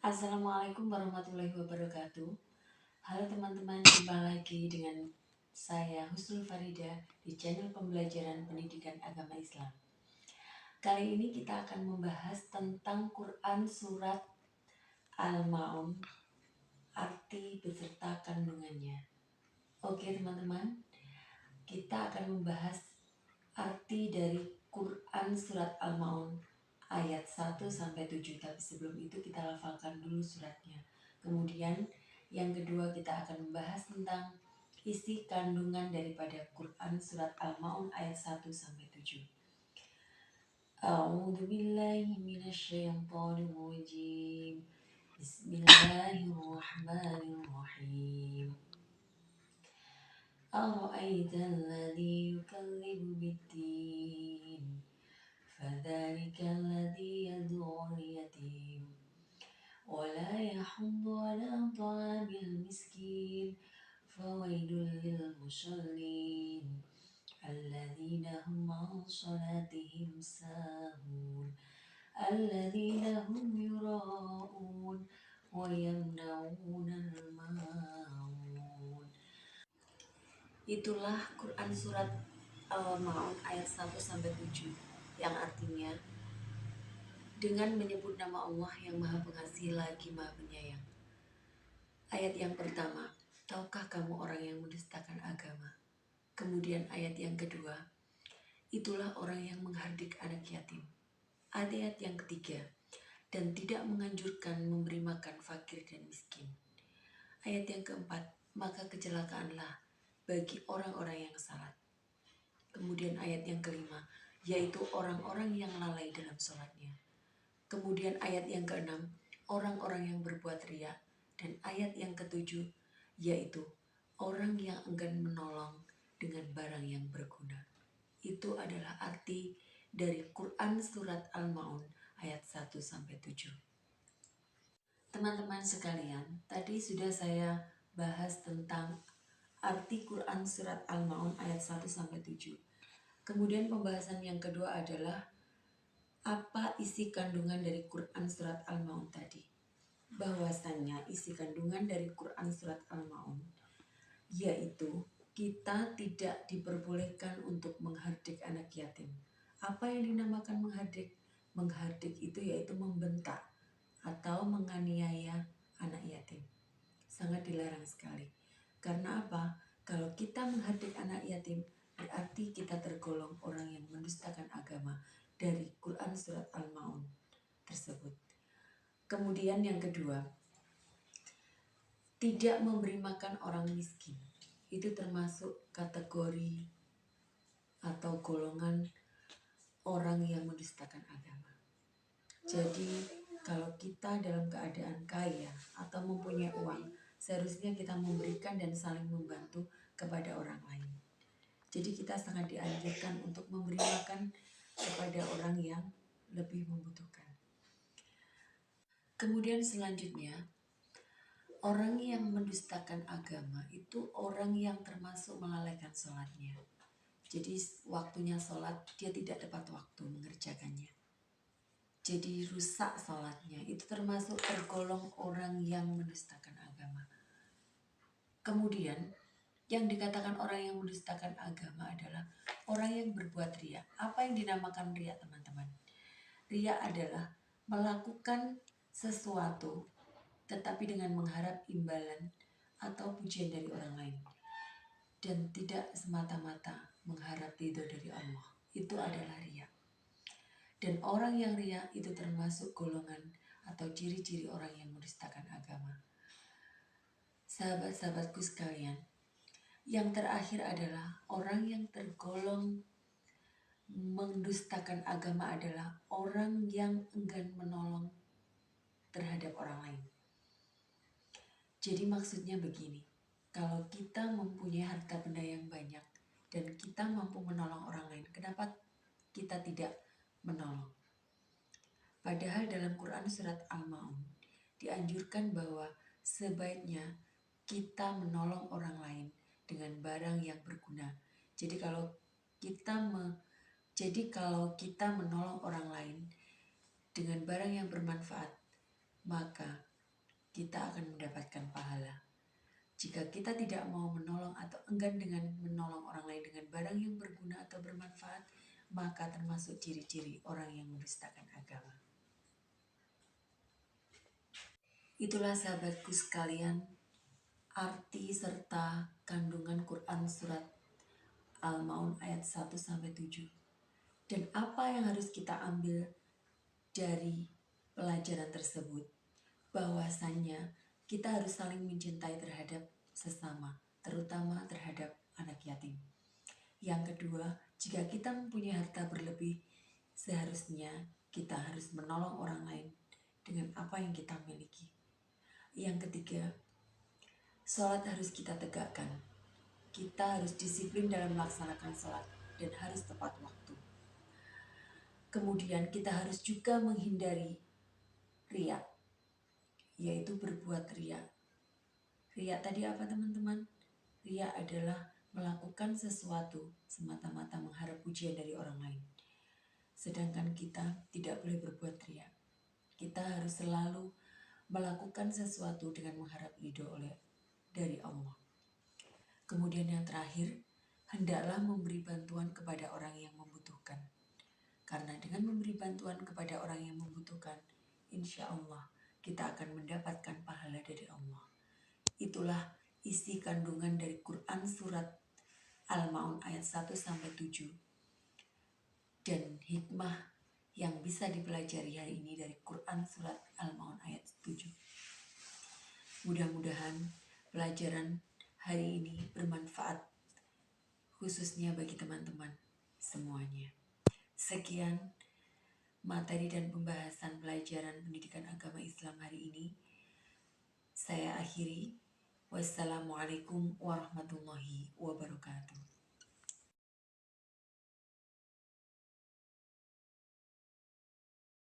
Assalamualaikum warahmatullahi wabarakatuh. Halo teman-teman, jumpa lagi dengan saya Husnul Farida di channel pembelajaran pendidikan agama Islam. Kali ini kita akan membahas tentang Quran Surat Al-Ma'un, arti beserta kandungannya. Oke teman-teman, kita akan membahas arti dari Quran Surat Al-Ma'un ayat 1-7. Tapi sebelum itu kita lafalkan dulu suratnya. Kemudian yang kedua kita akan membahas tentang isi kandungan daripada Quran Surat Al-Ma'un ayat 1-7. A'udzu billahi minasyaitonir rajim. Bismillahirrahmanirrahim. Ara'aita alladzi yukallibu bid-din fadzalika alladzi yad'ul yatim ولا يحض على طعام المسكين فويل للمصلين الذين هم عن صلاتهم ساهون الذين هم يراءون ويمنعون الماعون. Itulah Quran Surat Al-Ma'un ayat 1-7 yang artinya dengan menyebut nama Allah yang Maha Pengasih lagi Maha Penyayang. Ayat yang pertama, tahukah kamu orang yang mendustakan agama? Kemudian ayat yang kedua, itulah orang yang menghardik anak yatim. Ayat yang ketiga, dan tidak menganjurkan memberi makan fakir dan miskin. Ayat yang keempat, maka kecelakaanlah bagi orang-orang yang salat. Kemudian ayat yang kelima, yaitu orang-orang yang lalai dalam sholatnya. Kemudian ayat yang keenam, orang-orang yang berbuat riya. Dan ayat yang ketujuh, yaitu orang yang enggan menolong dengan barang yang berguna. Itu adalah arti dari Quran Surat Al-Ma'un ayat 1-7. Teman-teman sekalian, tadi sudah saya bahas tentang arti Quran Surat Al-Ma'un ayat 1-7. Kemudian pembahasan yang kedua adalah apa isi kandungan dari Quran Surat Al-Ma'un tadi. Bahwasannya isi kandungan dari Quran Surat Al-Ma'un yaitu kita tidak diperbolehkan untuk menghardik anak yatim. Apa yang dinamakan menghardik? Menghardik itu yaitu membentak atau menganiaya anak yatim. Sangat dilarang sekali. Karena apa? Kalau kita menghardik anak yatim, berarti kita tergolong orang yang mendustakan agama dari Quran Surat Al-Ma'un tersebut. Kemudian yang kedua, tidak memberi makan orang miskin. Itu termasuk kategori atau golongan orang yang mendustakan agama. Jadi kalau kita dalam keadaan kaya atau mempunyai uang, seharusnya kita memberikan dan saling membantu kepada orang lain. Jadi kita sangat dianjurkan untuk memberi makan kepada orang yang lebih membutuhkan. Kemudian selanjutnya, orang yang mendustakan agama itu orang yang termasuk melalaikan sholatnya. Jadi waktunya sholat dia tidak tepat waktu mengerjakannya. Jadi rusak sholatnya, itu termasuk tergolong orang yang mendustakan agama. Kemudian yang dikatakan orang yang mendustakan agama adalah orang yang berbuat riya. Apa yang dinamakan riya, teman-teman? Riya adalah melakukan sesuatu tetapi dengan mengharap imbalan atau pujian dari orang lain dan tidak semata-mata mengharap ridho dari Allah. Itu adalah riya. Dan orang yang riya itu termasuk golongan atau ciri-ciri orang yang mendustakan agama. Sahabat-sahabatku sekalian, yang terakhir adalah orang yang tergolong mendustakan agama adalah orang yang enggan menolong terhadap orang lain. Jadi maksudnya begini, kalau kita mempunyai harta benda yang banyak dan kita mampu menolong orang lain, kenapa kita tidak menolong? Padahal dalam Quran Surat Al-Ma'un dianjurkan bahwa sebaiknya kita menolong orang lain dengan barang yang berguna. Jadi kalau kita menolong orang lain dengan barang yang bermanfaat, maka kita akan mendapatkan pahala. Jika kita tidak mau menolong atau enggan dengan menolong orang lain dengan barang yang berguna atau bermanfaat, maka termasuk ciri-ciri orang yang mendustakan agama. Itulah sahabatku sekalian, arti serta kandungan Quran surat Al-Maun ayat 1-7. Dan apa yang harus kita ambil dari pelajaran tersebut? Bahwasannya kita harus saling mencintai terhadap sesama, terutama terhadap anak yatim. Yang kedua, jika kita mempunyai harta berlebih, seharusnya kita harus menolong orang lain dengan apa yang kita miliki. Yang ketiga, sholat harus kita tegakkan. Kita harus disiplin dalam melaksanakan sholat dan harus tepat waktu. Kemudian kita harus juga menghindari riya, yaitu berbuat riya. Riya tadi apa teman-teman? Riya adalah melakukan sesuatu semata-mata mengharap pujian dari orang lain. Sedangkan kita tidak boleh berbuat riya. Kita harus selalu melakukan sesuatu dengan mengharap ridho dari Allah. Kemudian yang terakhir, hendaklah memberi bantuan kepada orang yang membutuhkan. Karena dengan memberi bantuan kepada orang yang membutuhkan, insya Allah kita akan mendapatkan pahala dari Allah. Itulah isi kandungan dari Quran surat Al-Maun ayat 1-7 dan hikmah yang bisa dipelajari hari ini dari Quran surat Al-Maun ayat 7. Mudah-mudahan pelajaran hari ini bermanfaat, khususnya bagi teman-teman semuanya. Sekian materi dan pembahasan pelajaran pendidikan agama Islam hari ini. Saya akhiri. Wassalamualaikum warahmatullahi wabarakatuh.